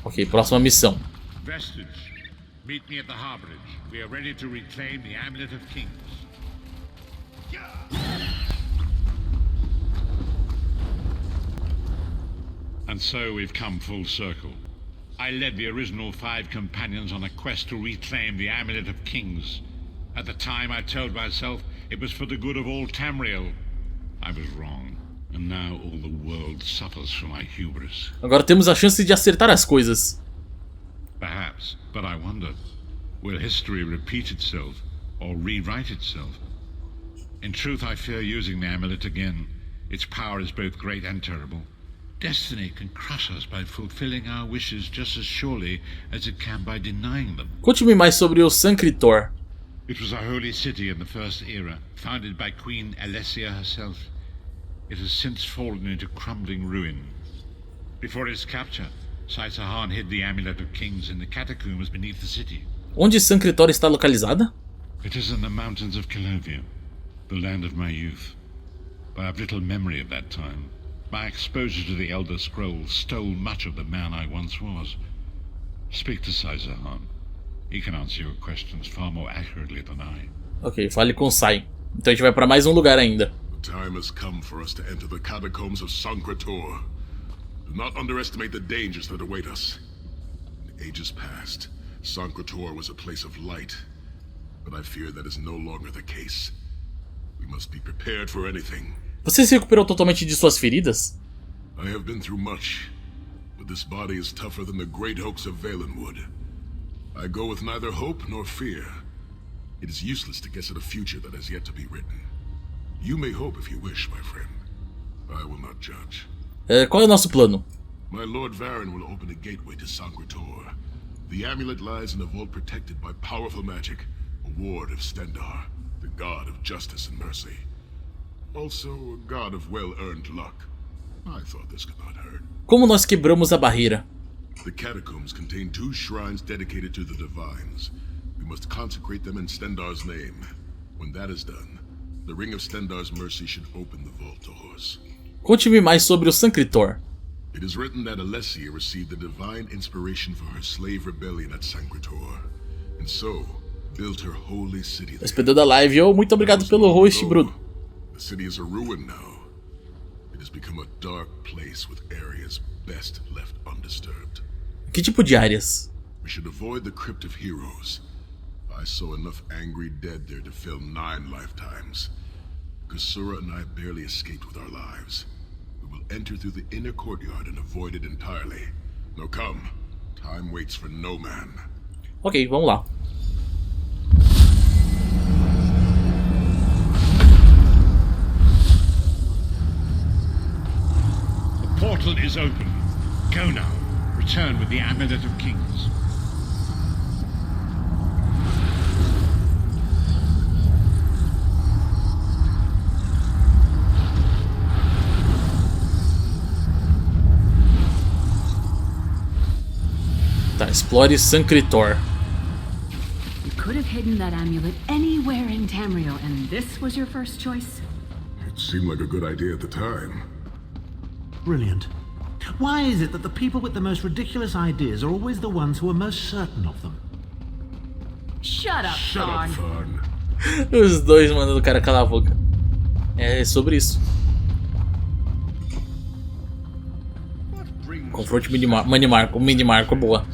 Ok, próxima missão. Vestige, meet me at the harborage. We are ready to reclaim the Amulet of Kings. And so we've come full circle. I led the original 5 companions on a quest to reclaim the Amulet of Kings. At the time I told myself it was for the good of all Tamriel. I was wrong. And now all the world suffers from my hubris. Agora temos a chance de acertar as coisas. Perhaps, but I wonder, will history repeat itself or rewrite itself? In truth, I fear using the amulet again. Its power is both great and terrible. Destiny can crush us by fulfilling our wishes just as surely as it can by denying them. Conte-me mais sobre o Sancre. It was a holy city in the First Era, founded by Queen Alessia herself. It has since fallen into crumbling ruin. Before its capture, Saitsahan hid the Amulet of Kings in the catacombs beneath the city. Onde Sancre está localizada? It is in the mountains of Kilovia, the land of my youth. I have little memory of that time. My exposure to the Elder Scrolls stole much of the man I once was. Speak to Saitsahan. He can answer your questions far more accurately than I. Ok, fale com Sai. Então a gente vai para mais um lugar ainda. The time has come for us to enter the catacombs of Sancre. Do not underestimate the dangers that await us. In ages past, Sancre was a place of light, but I fear that is no longer the case. We must be prepared for anything. Você se recuperou totalmente de suas feridas? I have been through much, but this body is tougher than the great oaks of Valenwood. I go with neither hope nor fear. It is useless to guess at a future that has yet to be written. You may hope if you wish, my friend. I will not judge. Qual é o nosso plano? My Lord Varen will open a gateway to Sancre. The amulet lies in a vault protected by powerful magic, a ward of Stendarr, the god of justice and mercy. Also a god of well-earned luck. I thought this could not hurt. Como nós quebramos a barreira? The catacombs contain 2 shrines dedicated to the divines. We must consecrate them in Stendarr's name. When that is done, the ring of Stendarr's mercy should open the vault doors. Conte-me mais sobre o Sancre. It is written that Alessia received the divine inspiration for her slave rebellion at Sancre, and so built her holy city there. Hospedou da live. Muito obrigado pelo host, Bruno. The city is a ruin now. It has become a dark place with areas best left undisturbed. Que tipo de áreas? We should avoid the Crypt of Heroes. I saw enough angry dead there to fill 9 lifetimes. Kasura and I barely escaped with our lives. We will enter through the inner courtyard and avoid it entirely. Now come. Time waits for no man. Ok, vamos lá. The portal is open. Go now. Return with the Amulet of Kings. Tá, explore Sancre. You could have hidden that amulet anywhere in Tamriel, and this was your first choice? It seemed like a good idea at the time. Brilliant. Why is it that the people with the most ridiculous ideas are always the ones who are most certain of them? Shut up, Shut up, Thorn. Thorn. Os dois mandando o cara calar a boca. É sobre isso. Confronte o mini-marco é boa.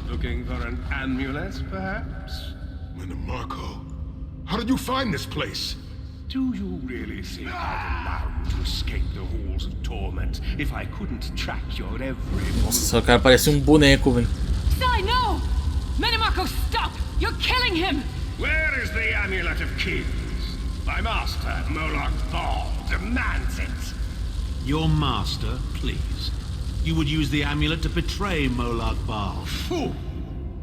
Looking for an amulet, perhaps? Marco, how did you find this place? Do you really think I'd allow you to escape the halls of torment if I couldn't track your every move? Nossa, só o cara parece um boneco, velho. Sai, no! Minimarco, stop! You're killing him! Where is the Amulet of Kings? My master, Moloch Ball, demands it. Your master, please. You would use the amulet to betray Molag Bal. Fool!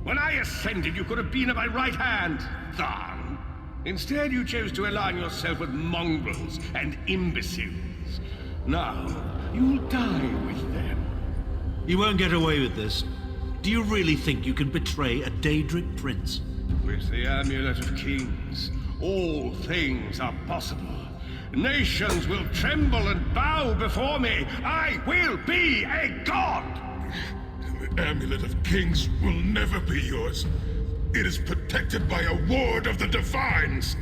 When I ascended, you could have been at my right hand, Tharn. Instead, you chose to align yourself with mongrels and imbeciles. Now, you'll die with them. You won't get away with this. Do you really think you can betray a Daedric prince? With the Amulet of Kings, all things are possible. Nations will tremble and bow before me. I will be a god! Amulet of Kings will never be yours. It is protected by a ward of the Divines.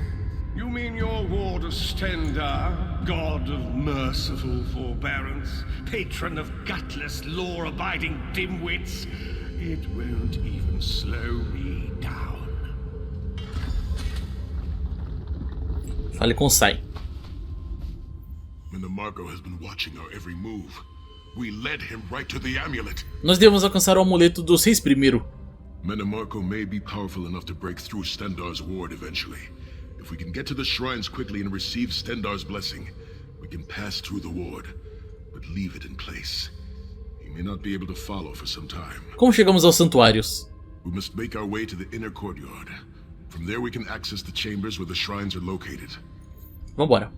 You mean your ward of Stendar, god of merciful forbearance, patron of gutless, law-abiding dimwits? It won't even slow me down. Fale com Sai. Minimarco has been watching our every move. We led him right to the amulet. Nós devemos alcançar o amuleto dos reis primeiro. Minimarco may be powerful enough to break through Stendar's ward eventually. If we can get to the shrines quickly and receive Stendar's blessing, we can pass through the ward, but leave it in place. He may not be able to follow for some time. Como chegamos aos santuários? We must make our way to the inner courtyard. From there we can access the chambers where the shrines are located. Vambora.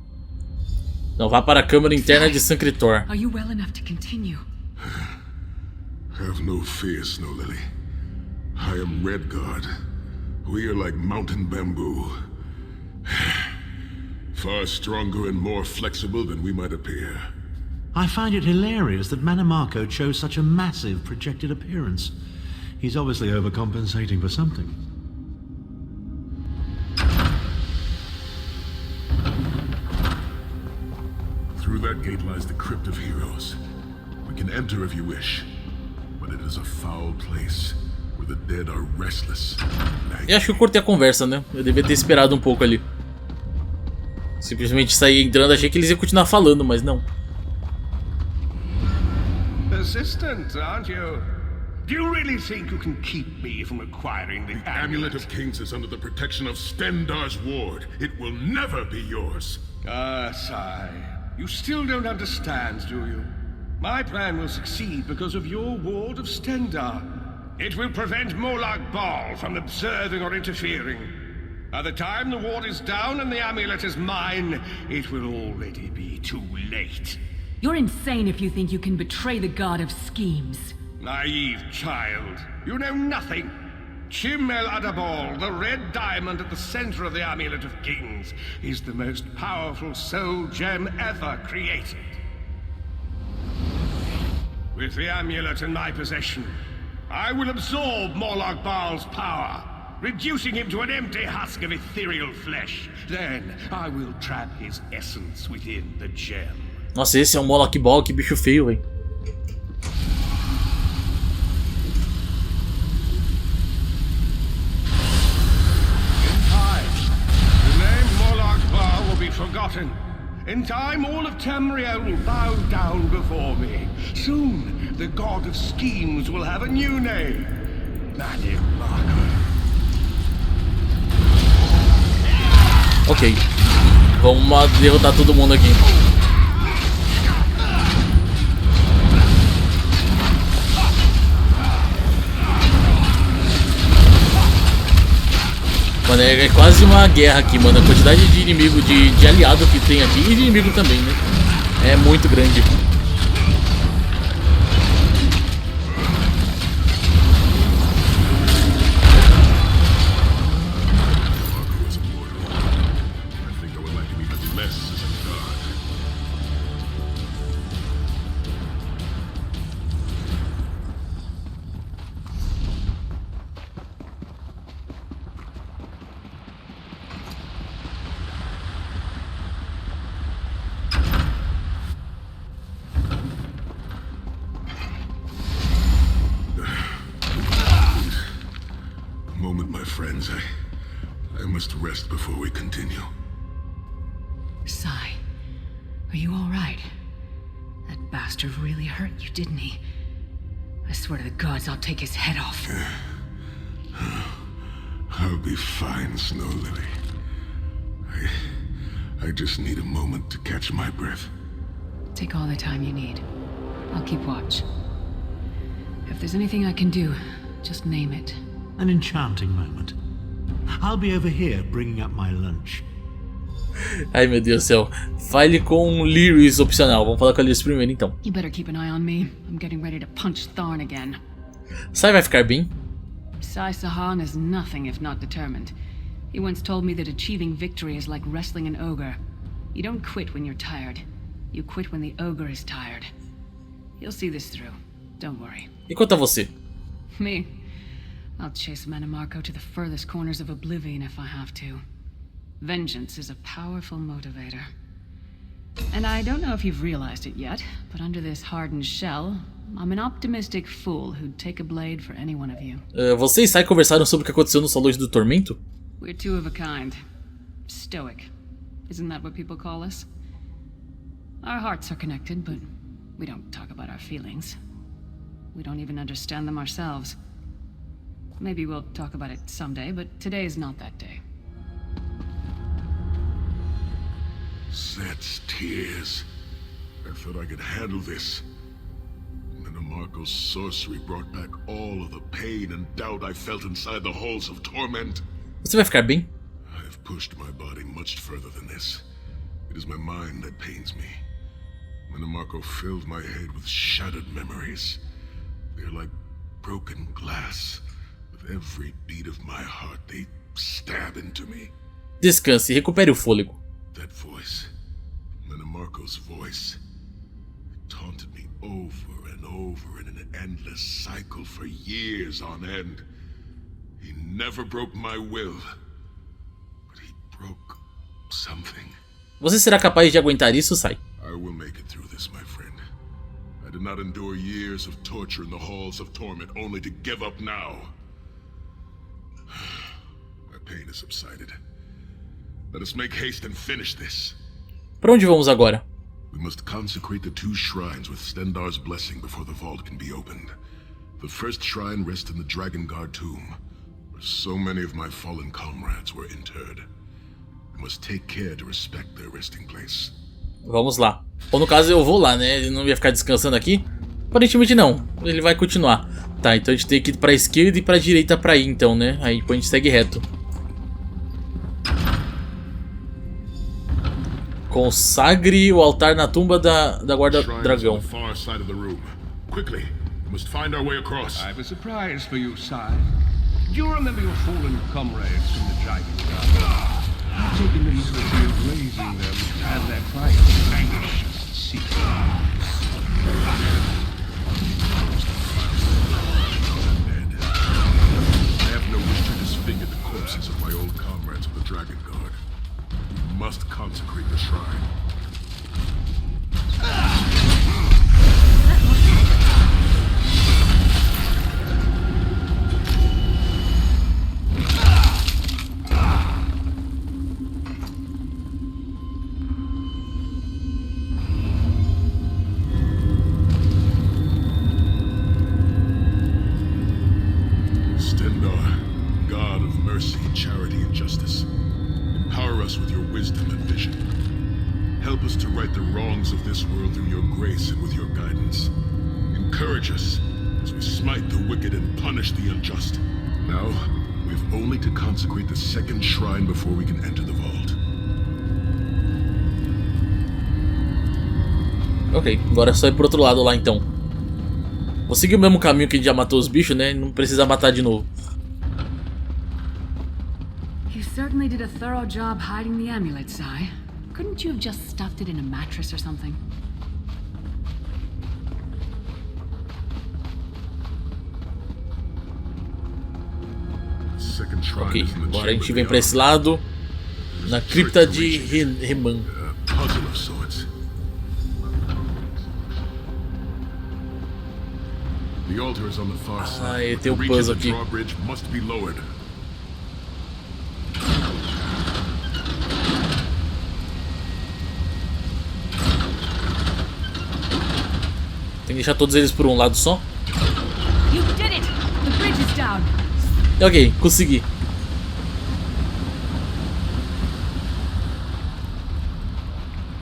Não, vá para a câmara interna de Sancre. Are you well enough to continue? Have no fear, Snow Lily. I am Red Guard. We are like mountain bamboo. Far stronger and more flexible than we might appear. I find it hilarious that Minimarco chose such a massive projected appearance. He's obviously overcompensating for something. Through that gate lies the Crypt of Heroes. We can enter if you wish, but it is a foul place where the dead are restless. E acho que eu cortei a conversa, né? Eu devia ter esperado um pouco ali. Simplesmente saí entrando, achei que eles iam continuar falando, mas não. Persistent, aren't you? Do you really think you can keep me from acquiring the The Amulet of Kings is under the protection of Stendar's ward. It will never be yours. Ah, Sai. You still don't understand, do you? My plan will succeed because of your ward of Stendar. It will prevent Molag Bal from observing or interfering. By the time the ward is down and the amulet is mine, it will already be too late. You're insane if you think you can betray the god of schemes. Naive child. You know nothing. Chim El Adabal, the red diamond at the center of the Amulet of Kings, is the most powerful soul gem ever created. With the amulet in my possession, I will absorb Molag Bal's power, reducing him to an empty husk of ethereal flesh. Then I will trap his essence within the gem. Nossa, esse é um Molag Bal, que bicho feio, hein? Forgotten. In time, all of Tamriel will bow down before me. Soon, the god of schemes will have a new name. Minimarco. Ok. Vamos derrotar todo mundo aqui. Mano, é quase uma guerra aqui, mano. A quantidade de inimigo, de aliado que tem aqui. E de inimigo também, né? É muito grande. Friends, I must rest before we continue. Sai, are you all right? That bastard really hurt you, didn't he? I swear to the gods, I'll take his head off. I'll be fine, Snow Lily. I just need a moment to catch my breath. Take all the time you need. I'll keep watch. If there's anything I can do, just name it. An enchanting moment. I'll be over here bringing up my lunch. Ai, meu Deus do céu. Fale com Lyris opcional. Vamos falar com a Lyris primeiro, então. You better keep an eye on me. I'm getting ready to punch Tharn again. Sai vai ficar bem? Sai Sahan is nothing if not determined. He once told me that achieving victory is like wrestling an ogre. You don't quit when you're tired. You quit when the ogre is tired. You'll see this through. Don't worry. E quanto a você? Me? I'll chase Manimarco to the furthest corners of oblivion if I have to. Vengeance is a powerful motivator. And I don't know if you've realized it yet, but under this hardened shell, I'm an optimistic fool who'd take a blade for any one of you. Você e Sai conversaram sobre o que aconteceu nos Salões do Tormento? We're two of a kind. Stoic. Isn't that what people call us? Our hearts are connected, but we don't talk about our feelings. We don't even understand them ourselves. Maybe we'll talk about it someday, but today is not that day. Set's tears. I thought I could handle this. Manimarco's sorcery brought back all of the pain and doubt I felt inside the halls of torment. Você vai ficar bem? I've pushed my body much further than this. It is my mind that pains me. Manimarco filled my head with shattered memories. They're like broken glass. With every beat of my heart, they stab into me. Descanse e recupere o fôlego. That voice, Manimarco's voice, it taunted me over and over in an endless cycle for years on end. He never broke my will, but he broke something. Você será capaz de aguentar isso, Sai? I will make it through this, my friend. I did not endure years of torture in the halls of torment only to give up now. My pain has subsided. Let us make haste and finish this. Para onde vamos agora? We must consecrate the two shrines with Stendarr's blessing before the vault can be opened. The first shrine rests in the Dragon Guard tomb, where so many of my fallen comrades were interred. We must take care to respect their resting place. Vamos lá. Ou no caso eu vou lá, né? Ele não ia ficar descansando aqui? Aparentemente não. Ele vai continuar. Tá, então a gente tem que ir pra esquerda e pra direita pra ir então, né? Aí depois a gente segue reto. Consagre o altar na tumba da guarda-dragão. Quickly, we must find our way across. I have a surprise for you, sire. Do you remember your fallen comrades from the Dragon Guard? You've taken them to be raising them and their private anxious secrets. I have no wish to disfigure the corpses of my old comrades of the Dragon Guard. We must consecrate the shrine. Consecrate the second shrine before we can enter the vault. Ok, agora é só ir pro outro lado lá então. Vou seguir o mesmo caminho que a gente já matou os bichos, né? Não precisa matar de novo. You certainly did a thorough job hiding the amulet, Sai. Couldn't you have just stuffed it in a mattress or something? Ok, agora a gente vem pra esse lado, na cripta de Reman. Ah, e tem um puzzle aqui. Tem que deixar todos eles por um lado só? You did it! The bridge is down. Ok, consegui.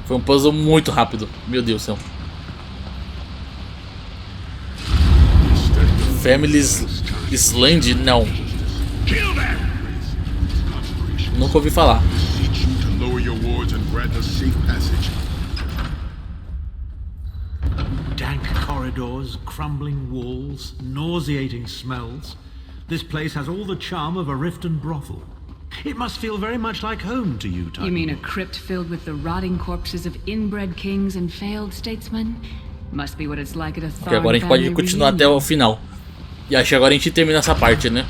Foi um puzzle muito rápido. Meu Deus do céu. Family's Island? Não. Nunca ouvi falar. Dank corridors, crumbling walls, nauseating smells. This place has all the charm of a Riften brothel. It must feel very much like home to you, Tiny. You mean a crypt filled with the rotting corpses of inbred kings and failed statesmen? Must be what it's like at a Ok, agora a gente pode continuar até o final. E acho que agora a gente termina essa parte, né?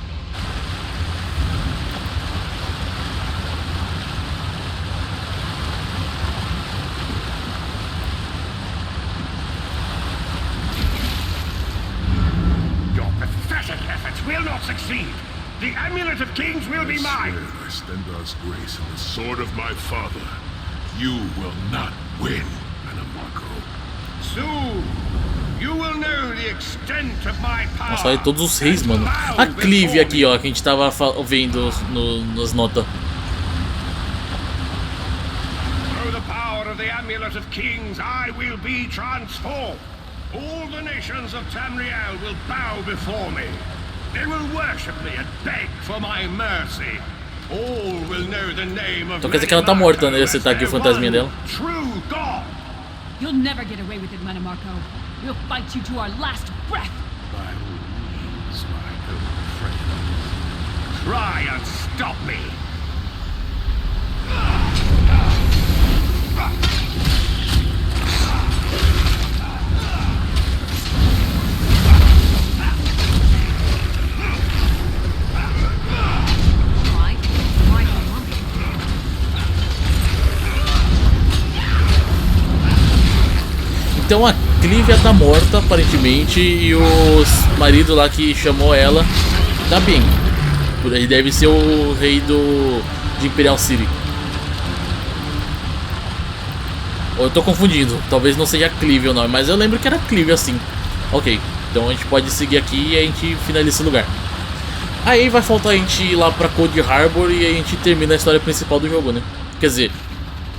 Your pathetic efforts will not succeed. The amulet of kings will be mine. By Stendar's grace and the sword of my father, you will not win, Anamarco. Soon, you will know the extent of my power. Nossa, olha todos os reis, mano. A Clive aqui, ó, que a gente tava vendo nas notas. Through the power of the amulet of kings, I will be transformed. All the nations of Tamriel will bow before me. They will worship me and beg for my mercy. All will know the name of Então quer dizer que ela tá morta, né? Você tá aqui o fantasminha dela. True God. You'll never get away with it, Manamarco. We'll fight you to our last breath. By all means, my old friend. Try and stop me. Então a Clive tá morta, aparentemente, e o marido lá que chamou ela tá bem. Ele deve ser o rei de Imperial City. Ou eu tô confundindo, talvez não seja Clive ou não, mas eu lembro que era Clive assim. Ok, então a gente pode seguir aqui e a gente finaliza esse lugar. Aí vai faltar a gente ir lá pra Cold Harbor e a gente termina a história principal do jogo, né? Quer dizer,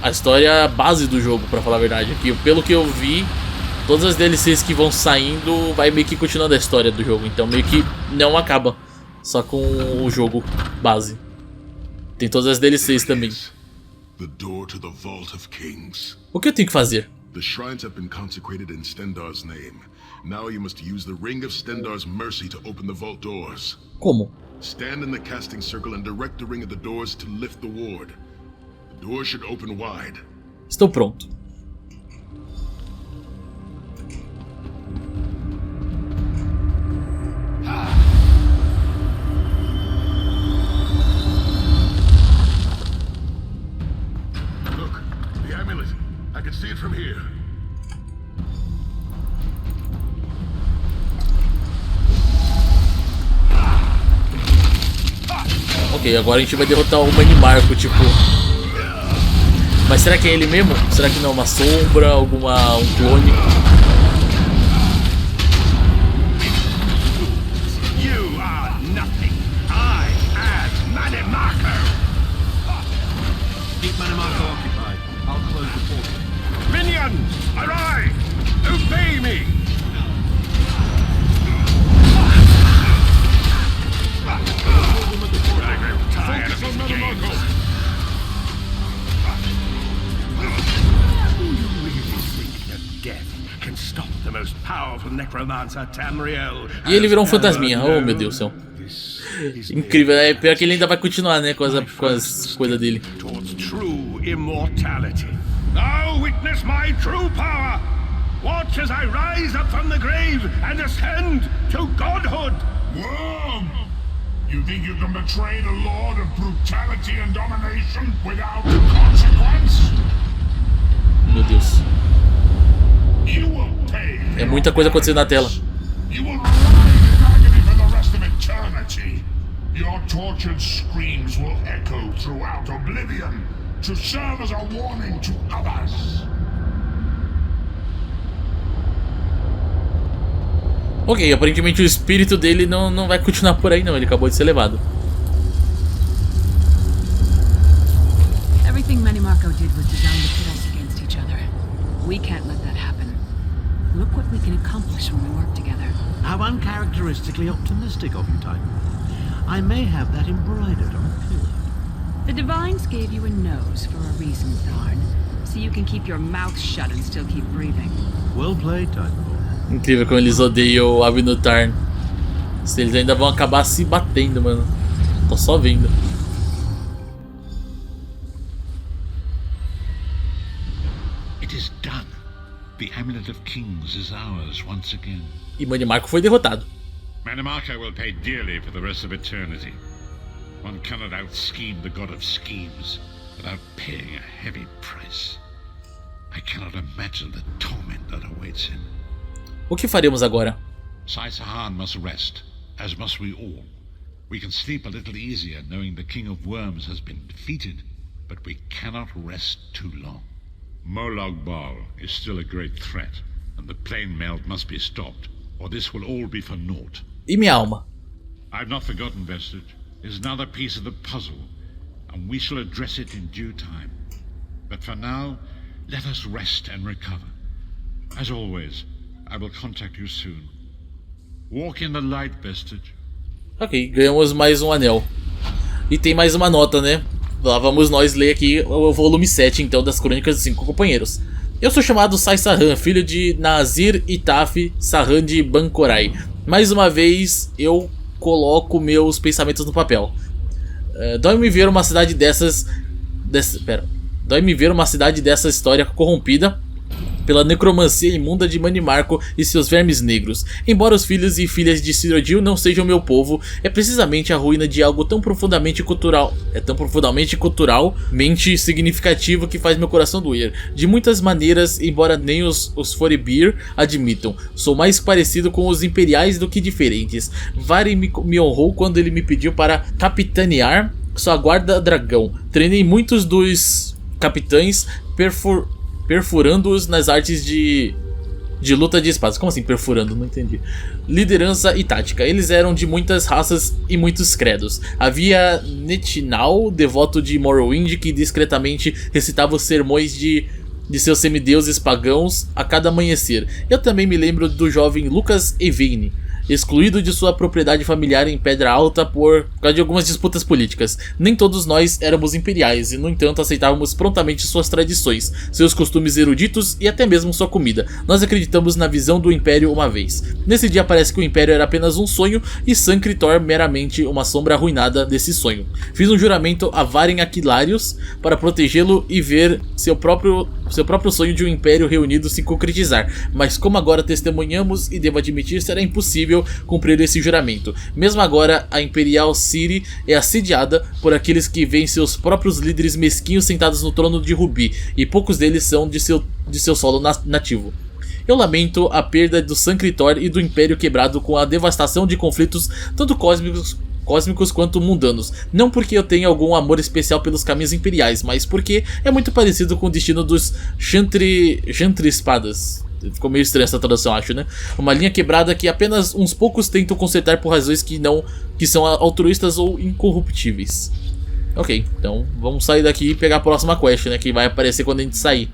a história base do jogo, pra falar a verdade. Aqui, pelo que eu vi, todas as DLCs que vão saindo vai meio que continuando a história do jogo. Então meio que não acaba só com o jogo base. Tem todas as DLCs também. The door to the Vault of Kings. O que eu tenho que fazer? The shrines have been consecrated in Stendar's name. Now you must use the Ring of Stendar's mercy to open the vault doors. Como? Stand in the casting circle and direct the ring of the doors to lift the ward. The doors should open wide. Estou pronto. Look, the amulet. I can see it from here. Ok, agora a gente vai derrotar o Manimarco, tipo... Mas será que é ele mesmo? Será que não é uma sombra, um clone? You are nothing. I am Manimarco. Keep Manamarco occupied. I'll close the portal. Minions, arise! Obey me! I grow tired of these games. You really think that death can stop the most powerful necromancer Tamriel? E ele virou um fantasminha. Oh, meu Deus do céu. Incrível, é pior que ele ainda vai continuar, né, com as coisas dele. Towards true immortality. Now witness my true power. Watch as I rise up from the grave and ascend to godhood. Worm! You think you can betray the Lord of brutality and domination without consequence? Meu Deus. You will pay. É muita coisa acontecendo na tela. You will ride in agony for the rest of eternity. Your tortured screams will echo throughout oblivion to serve as a warning to others. Ok, aparentemente o espírito dele não vai continuar por aí não, ele acabou de ser levado. Everything Manimarco did was designed to pit us against each other. We can't let that happen. Look what we can accomplish when we work together. How uncharacteristically optimistic of you, Titan. I may have that embroidered on a pillow. The Divines gave you a nose for a reason, Tharn. So you can keep your mouth shut and still keep breathing. Well played, Titanfall. Incrível como eles odeiam o Abnutarn. Eles ainda vão acabar se batendo, mano. Tô só vendo. It is done. The amulet of kings is ours once again. E Manimarco foi derrotado. Manimarco will pay dearly for the rest of eternity. One cannot out-scheme the god of schemes without paying a heavy price. I cannot imagine the torment that awaits him. O que faremos agora? Sai Sahan must rest, as must we all. We can sleep a little easier knowing the King of Worms has been defeated, but we cannot rest too long. Molag Bal is still a great threat, and the plane meld must be stopped, or this will all be for naught. E minha alma? I've not forgotten, Vestige. It is another piece of the puzzle, and we shall address it in due time. But for now, let us rest and recover. As always, I will contact you soon. Walk in the light, Vestige. Ok, ganhamos mais um anel. E tem mais uma nota, né? Lá vamos nós ler aqui o volume 7, então, das Crônicas dos 5 Companheiros. Eu sou chamado Sai Sahan, filho de Nazir Itaf Sahan de Bancorai. Mais uma vez, eu coloco meus pensamentos no papel. Dói-me ver uma cidade Dói-me ver uma cidade dessa história corrompida pela necromancia imunda de Manimarco e seus vermes negros. Embora os filhos e filhas de Cyrodiil não sejam meu povo, é precisamente a ruína de algo tão profundamente culturalmente significativo que faz meu coração doer. De muitas maneiras, embora nem os Foribir admitam, sou mais parecido com os imperiais do que diferentes. Varen me honrou quando ele me pediu para capitanear sua guarda dragão. Treinei muitos dos capitães perfurando-os nas artes de luta de espadas. Como assim perfurando? Não entendi. Liderança e tática. Eles eram de muitas raças e muitos credos. Havia Netinal, devoto de Morrowind, que discretamente recitava os sermões de seus semideuses pagãos a cada amanhecer. Eu também me lembro do jovem Lucas Evine, excluído de sua propriedade familiar em Pedra Alta por causa de algumas disputas políticas. Nem todos nós éramos imperiais e, no entanto, aceitávamos prontamente suas tradições, seus costumes eruditos e até mesmo sua comida. Nós acreditamos na visão do Império uma vez. Nesse dia parece que o Império era apenas um sonho e Sancre meramente uma sombra arruinada desse sonho. Fiz um juramento a Varen Aquilarius para protegê-lo e ver seu próprio sonho de um Império reunido se concretizar, mas como agora testemunhamos e devo admitir, será impossível cumprir esse juramento. Mesmo agora, a Imperial City é assediada por aqueles que veem seus próprios líderes mesquinhos sentados no trono de Rubi, e poucos deles são de seu solo nativo. Eu lamento a perda do Sancre e do Império quebrado com a devastação de conflitos tanto cósmicos quanto mundanos. Não porque eu tenha algum amor especial pelos caminhos imperiais, mas porque é muito parecido com o destino dos Chantry-espadas. Ficou meio estranha essa tradução, acho, né? Uma linha quebrada que apenas uns poucos tentam consertar por razões que são altruístas ou incorruptíveis. Ok, então vamos sair daqui e pegar a próxima quest, né? Que vai aparecer quando a gente sair.